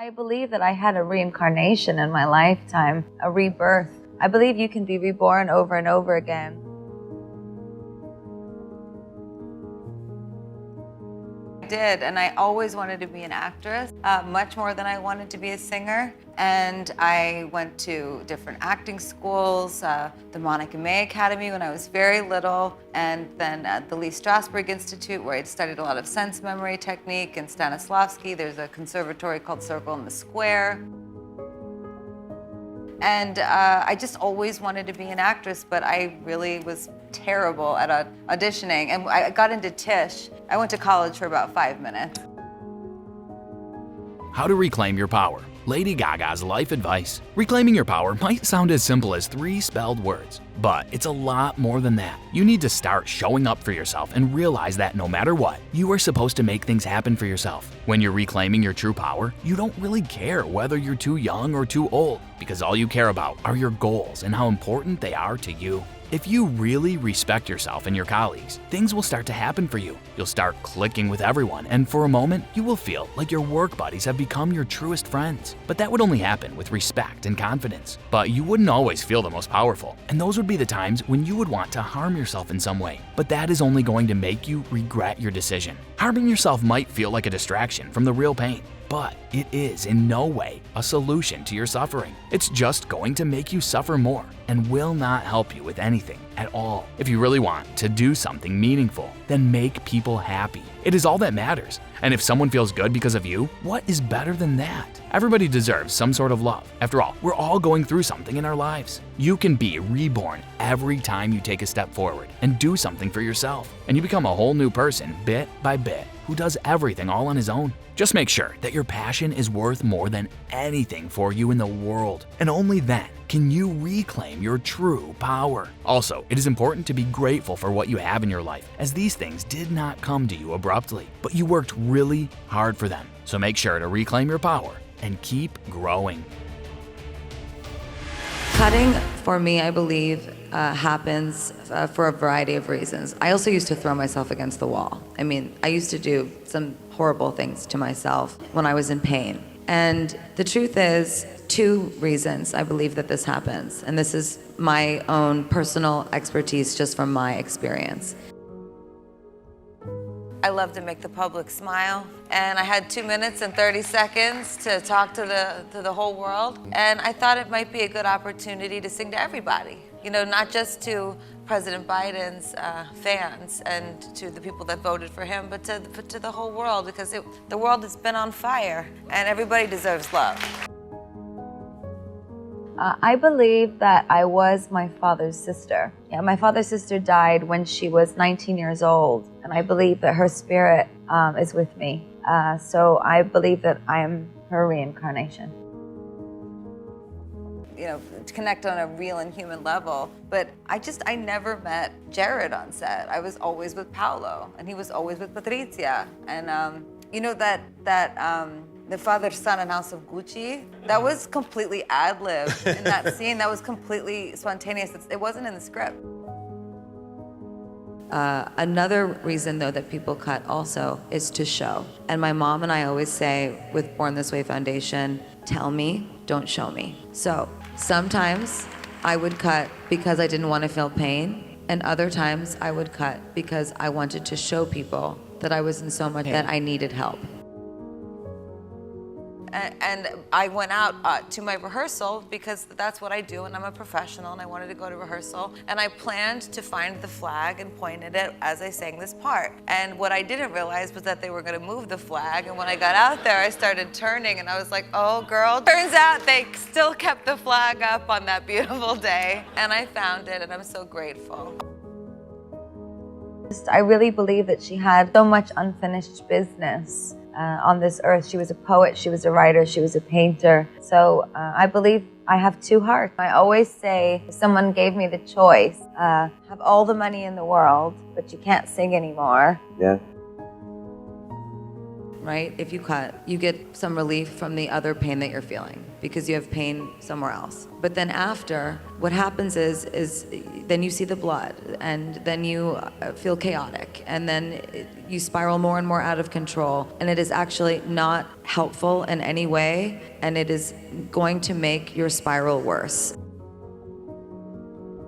I believe that I had a reincarnation in my lifetime, a rebirth. I believe you can be reborn over and over again. I did, and I always wanted to be an actress, much more than I wanted to be a singer. And I went to different acting schools, the MotivatedMe Academy when I was very little, and then at the Lee Strasberg Institute, where I'd studied a lot of sense memory technique, and Stanislavski. There's a conservatory called Circle in the Square. And I just always wanted to be an actress, but I really was terrible at auditioning. And I got into Tisch. I went to college for about 5 minutes. How to reclaim your power. Lady Gaga's life advice. Reclaiming your power might sound as simple as 3 spelled words, but it's a lot more than that. You need to start showing up for yourself and realize that no matter what, you are supposed to make things happen for yourself. When you're reclaiming your true power, you don't really care whether you're too young or too old, because all you care about are your goals and how important they are to you. If you really respect yourself and your colleagues, things will start to happen for you. You'll start clicking with everyone, and for a moment, you will feel like your work buddies have become your truest friends. But that would only happen with respect and confidence. But you wouldn't always feel the most powerful, and those would be the times when you would want to harm yourself in some way. But that is only going to make you regret your decision. Harming yourself might feel like a distraction from the real pain, but it is in no way a solution to your suffering. It's just going to make you suffer more and will not help you with anything at all. If you really want to do something meaningful, then make people happy. It is all that matters. And if someone feels good because of you, what is better than that? Everybody deserves some sort of love. After all, we're all going through something in our lives. You can be reborn every time you take a step forward and do something for yourself. And you become a whole new person bit by bit who does everything all on his own. Just make sure that your passion is worth more than anything for you in the world. And only then can you reclaim your true power. Also, it is important to be grateful for what you have in your life, as these things did not come to you abruptly, but you worked really hard for them. So make sure to reclaim your power and keep growing. Cutting, for me, I believe, happens for a variety of reasons. I also used to throw myself against the wall. I mean, I used to do some horrible things to myself when I was in pain. And the truth is, 2 reasons I believe that this happens. And this is my own personal expertise just from my experience. I love to make the public smile, and I had 2 minutes and 30 seconds to talk to the whole world, and I thought it might be a good opportunity to sing to everybody. You know, not just to President Biden's fans and to the people that voted for him, but to the whole world, because the world has been on fire, and everybody deserves love. I believe that I was my father's sister. Yeah, my father's sister died when she was 19 years old, and I believe that her spirit is with me. So I believe that I am her reincarnation. You know, to connect on a real and human level, but I never met Jared on set. I was always with Paolo, and he was always with Patricia. And you know that the father-son in House of Gucci, that was completely ad-libbed in that scene. That was completely spontaneous. It wasn't in the script. Another reason, though, that people cut also is to show. And my mom and I always say with Born This Way Foundation, tell me, don't show me. So sometimes I would cut because I didn't want to feel pain, and other times I would cut because I wanted to show people that I was in so much that I needed help. And I went out to my rehearsal because that's what I do, and I'm a professional, and I wanted to go to rehearsal. And I planned to find the flag and point at it as I sang this part. And what I didn't realize was that they were going to move the flag. And when I got out there, I started turning, and I was like, oh, girl. Turns out they still kept the flag up on that beautiful day. And I found it, and I'm so grateful. I really believe that she had so much unfinished business on this earth. She was a poet, she was a writer, she was a painter. So I believe I have 2 hearts. I always say, if someone gave me the choice, have all the money in the world, but you can't sing anymore. Yeah. right? If you cut, you get some relief from the other pain that you're feeling because you have pain somewhere else. But then after, what happens is then you see the blood, and then you feel chaotic, and then you spiral more and more out of control, and it is actually not helpful in any way, and it is going to make your spiral worse.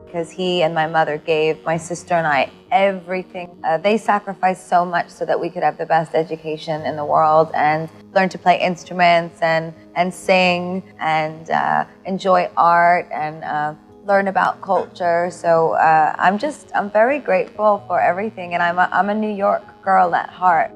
Because he and my mother gave my sister and I everything. They sacrificed so much so that we could have the best education in the world and learn to play instruments and sing and enjoy art and learn about culture. So I'm very grateful for everything, and I'm a New York girl at heart.